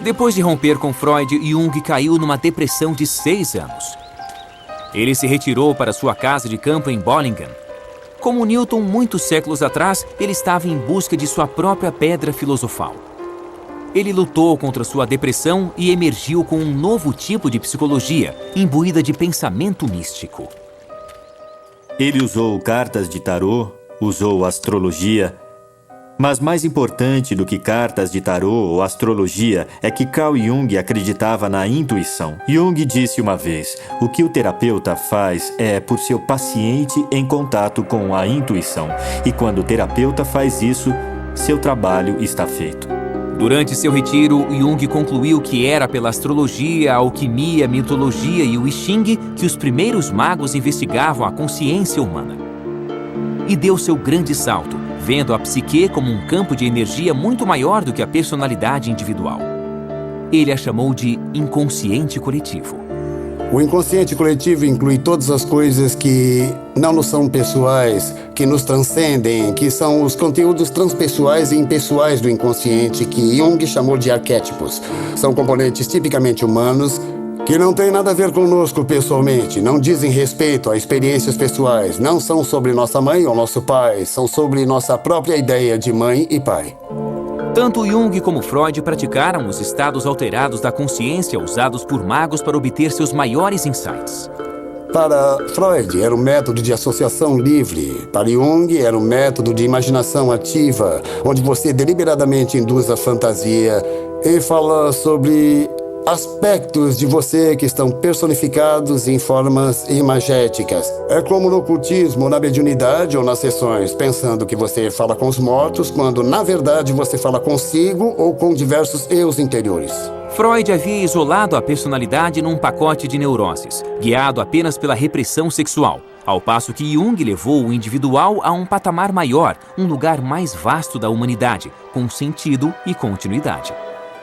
Depois de romper com Freud, Jung caiu numa depressão de 6 anos. Ele se retirou para sua casa de campo em Bollingen. Como Newton, muitos séculos atrás, ele estava em busca de sua própria pedra filosofal. Ele lutou contra sua depressão e emergiu com um novo tipo de psicologia, imbuída de pensamento místico. Ele usou cartas de tarô, usou astrologia. Mas mais importante do que cartas de tarô ou astrologia é que Carl Jung acreditava na intuição. Jung disse uma vez: o que o terapeuta faz é por seu paciente em contato com a intuição. E quando o terapeuta faz isso, seu trabalho está feito. Durante seu retiro, Jung concluiu que era pela astrologia, a alquimia, a mitologia e o I Ching que os primeiros magos investigavam a consciência humana. E deu seu grande salto, vendo a psique como um campo de energia muito maior do que a personalidade individual. Ele a chamou de inconsciente coletivo. O inconsciente coletivo inclui todas as coisas que não nos são pessoais, que nos transcendem, que são os conteúdos transpessoais e impessoais do inconsciente, que Jung chamou de arquétipos. São componentes tipicamente humanos, que não têm nada a ver conosco pessoalmente, não dizem respeito a experiências pessoais, não são sobre nossa mãe ou nosso pai, são sobre nossa própria ideia de mãe e pai. Tanto Jung como Freud praticaram os estados alterados da consciência usados por magos para obter seus maiores insights. Para Freud, era um método de associação livre. Para Jung, era um método de imaginação ativa, onde você deliberadamente induz a fantasia e fala sobre aspectos de você que estão personificados em formas imagéticas. É como no ocultismo, na mediunidade ou nas sessões, pensando que você fala com os mortos, quando na verdade você fala consigo ou com diversos eus interiores. Freud havia isolado a personalidade num pacote de neuroses, guiado apenas pela repressão sexual, ao passo que Jung levou o individual a um patamar maior, um lugar mais vasto da humanidade, com sentido e continuidade.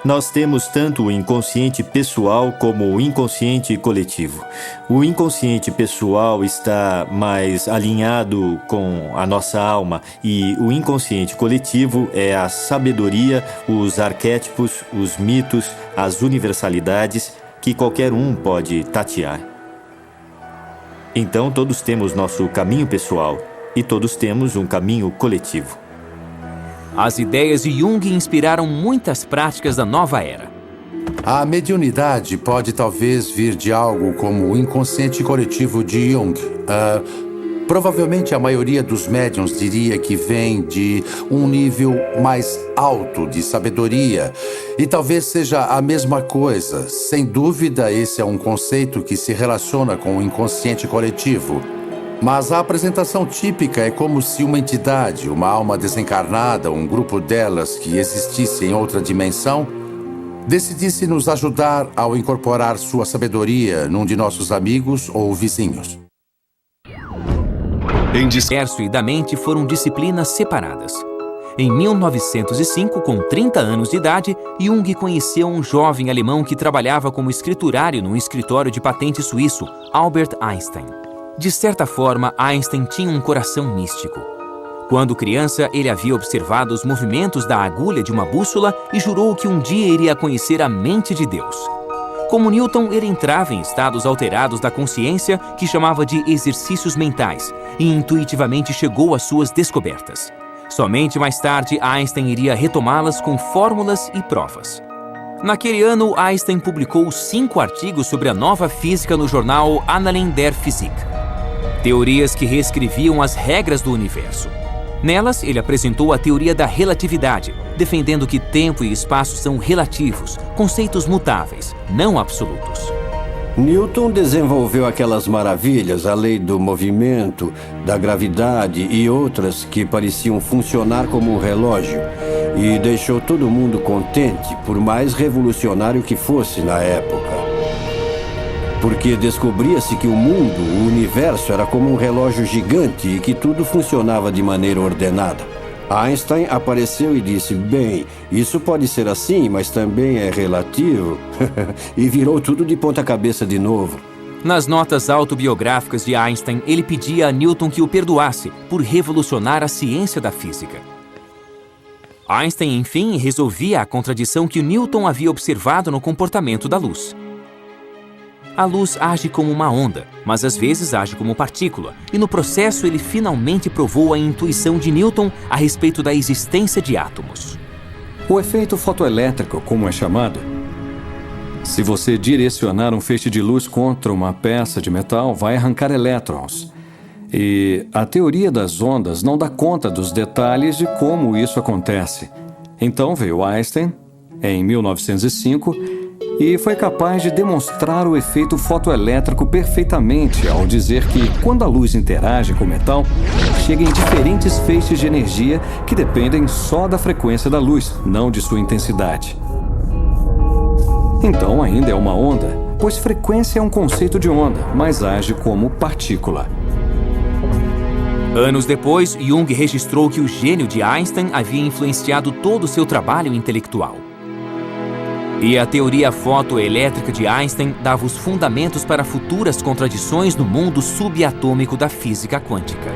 Nós temos tanto o inconsciente pessoal como o inconsciente coletivo. O inconsciente pessoal está mais alinhado com a nossa alma e o inconsciente coletivo é a sabedoria, os arquétipos, os mitos, as universalidades que qualquer um pode tatear. Então todos temos nosso caminho pessoal e todos temos um caminho coletivo. As ideias de Jung inspiraram muitas práticas da nova era. A mediunidade pode talvez vir de algo como o inconsciente coletivo de Jung. Provavelmente a maioria dos médiuns diria que vem de um nível mais alto de sabedoria. E talvez seja a mesma coisa. Sem dúvida, esse é um conceito que se relaciona com o inconsciente coletivo. Mas a apresentação típica é como se uma entidade, uma alma desencarnada, um grupo delas que existisse em outra dimensão, decidisse nos ajudar ao incorporar sua sabedoria num de nossos amigos ou vizinhos. Universo e da mente foram disciplinas separadas. Em 1905, com 30 anos de idade, Jung conheceu um jovem alemão que trabalhava como escriturário num escritório de patente suíço, Albert Einstein. De certa forma, Einstein tinha um coração místico. Quando criança, ele havia observado os movimentos da agulha de uma bússola e jurou que um dia iria conhecer a mente de Deus. Como Newton, ele entrava em estados alterados da consciência que chamava de exercícios mentais e intuitivamente chegou às suas descobertas. Somente mais tarde, Einstein iria retomá-las com fórmulas e provas. Naquele ano, Einstein publicou 5 artigos sobre a nova física no jornal Annalen der Physik. Teorias que reescreviam as regras do universo. Nelas, ele apresentou a teoria da relatividade, defendendo que tempo e espaço são relativos, conceitos mutáveis, não absolutos. Newton desenvolveu aquelas maravilhas, a lei do movimento, da gravidade e outras que pareciam funcionar como um relógio, e deixou todo mundo contente, por mais revolucionário que fosse na época. Porque descobria-se que o mundo, o universo, era como um relógio gigante e que tudo funcionava de maneira ordenada. Einstein apareceu e disse, bem, isso pode ser assim, mas também é relativo. E virou tudo de ponta cabeça de novo. Nas notas autobiográficas de Einstein, ele pedia a Newton que o perdoasse por revolucionar a ciência da física. Einstein, enfim, resolvia a contradição que Newton havia observado no comportamento da luz. A luz age como uma onda, mas às vezes age como partícula, e no processo ele finalmente provou a intuição de Newton a respeito da existência de átomos. O efeito fotoelétrico, como é chamado, se você direcionar um feixe de luz contra uma peça de metal, vai arrancar elétrons. E a teoria das ondas não dá conta dos detalhes de como isso acontece. Então veio Einstein, em 1905, e foi capaz de demonstrar o efeito fotoelétrico perfeitamente ao dizer que, quando a luz interage com o metal, chega em diferentes feixes de energia que dependem só da frequência da luz, não de sua intensidade. Então ainda é uma onda, pois frequência é um conceito de onda, mas age como partícula. Anos depois, Jung registrou que o gênio de Einstein havia influenciado todo o seu trabalho intelectual. E a teoria fotoelétrica de Einstein dava os fundamentos para futuras contradições no mundo subatômico da física quântica.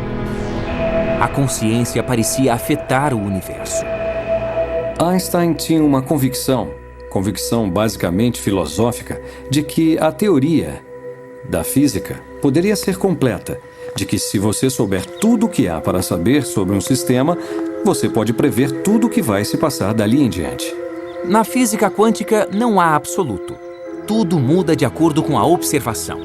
A consciência parecia afetar o universo. Einstein tinha uma convicção basicamente filosófica, de que a teoria da física poderia ser completa, de que se você souber tudo o que há para saber sobre um sistema, você pode prever tudo o que vai se passar dali em diante. Na física quântica não há absoluto. Tudo muda de acordo com a observação.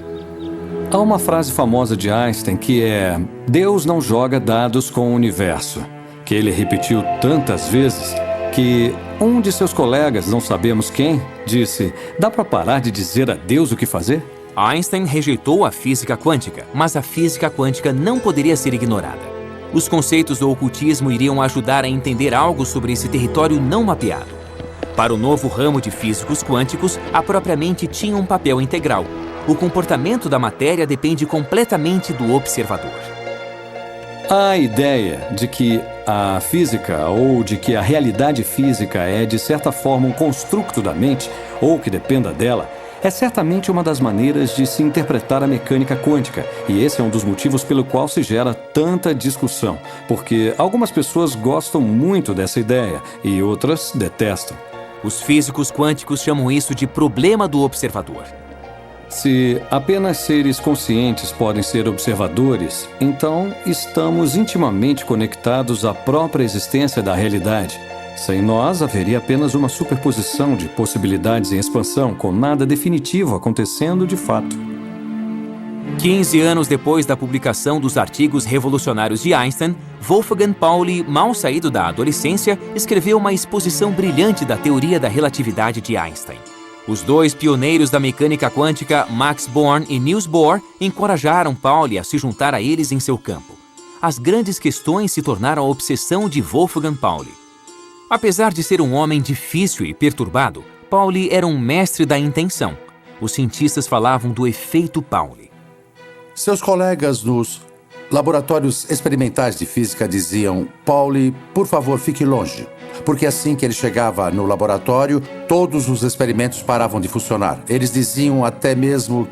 Há uma frase famosa de Einstein que é: Deus não joga dados com o universo, que ele repetiu tantas vezes que um de seus colegas, não sabemos quem, disse: dá para parar de dizer a Deus o que fazer? Einstein rejeitou a física quântica, mas a física quântica não poderia ser ignorada. Os conceitos do ocultismo iriam ajudar a entender algo sobre esse território não mapeado. Para o novo ramo de físicos quânticos, a própria mente tinha um papel integral. O comportamento da matéria depende completamente do observador. A ideia de que a física ou de que a realidade física é, de certa forma, um construto da mente ou que dependa dela, é certamente uma das maneiras de se interpretar a mecânica quântica, e esse é um dos motivos pelo qual se gera tanta discussão, porque algumas pessoas gostam muito dessa ideia e outras detestam. Os físicos quânticos chamam isso de problema do observador. Se apenas seres conscientes podem ser observadores, então estamos intimamente conectados à própria existência da realidade. Sem nós, haveria apenas uma superposição de possibilidades em expansão, com nada definitivo acontecendo de fato. 15 anos depois da publicação dos artigos revolucionários de Einstein, Wolfgang Pauli, mal saído da adolescência, escreveu uma exposição brilhante da teoria da relatividade de Einstein. Os dois pioneiros da mecânica quântica, Max Born e Niels Bohr, encorajaram Pauli a se juntar a eles em seu campo. As grandes questões se tornaram a obsessão de Wolfgang Pauli. Apesar de ser um homem difícil e perturbado, Pauli era um mestre da intenção. Os cientistas falavam do efeito Pauli. Seus colegas nos laboratórios experimentais de física diziam: Pauli, por favor, fique longe. Porque assim que ele chegava no laboratório, todos os experimentos paravam de funcionar. Eles diziam até mesmo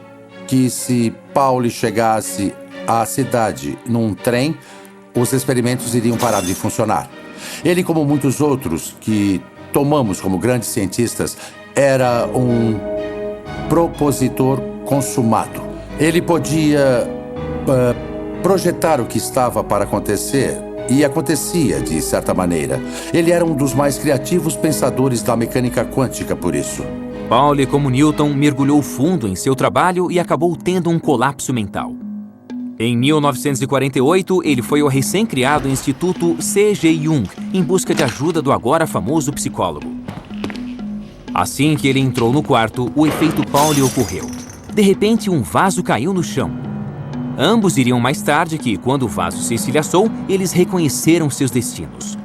que se Pauli chegasse à cidade num trem, os experimentos iriam parar de funcionar. Ele, como muitos outros que tomamos como grandes cientistas, era um propositor consumado. Ele podia projetar o que estava para acontecer, e acontecia de certa maneira. Ele era um dos mais criativos pensadores da mecânica quântica por isso. Pauli, como Newton, mergulhou fundo em seu trabalho e acabou tendo um colapso mental. Em 1948, ele foi ao recém-criado Instituto C.G. Jung em busca de ajuda do agora famoso psicólogo. Assim que ele entrou no quarto, o efeito Pauli ocorreu. De repente, um vaso caiu no chão. Ambos diriam mais tarde que, quando o vaso se estilhaçou, eles reconheceram seus destinos.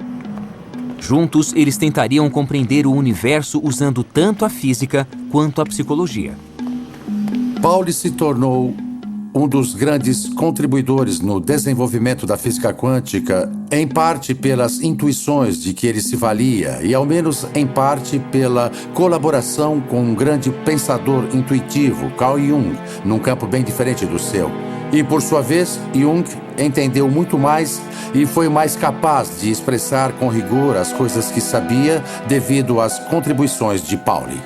Juntos, eles tentariam compreender o universo usando tanto a física quanto a psicologia. Pauli se tornou um dos grandes contribuidores no desenvolvimento da física quântica, em parte pelas intuições de que ele se valia e, ao menos em parte, pela colaboração com um grande pensador intuitivo, Carl Jung, num campo bem diferente do seu. E, por sua vez, Jung entendeu muito mais e foi mais capaz de expressar com rigor as coisas que sabia devido às contribuições de Pauli.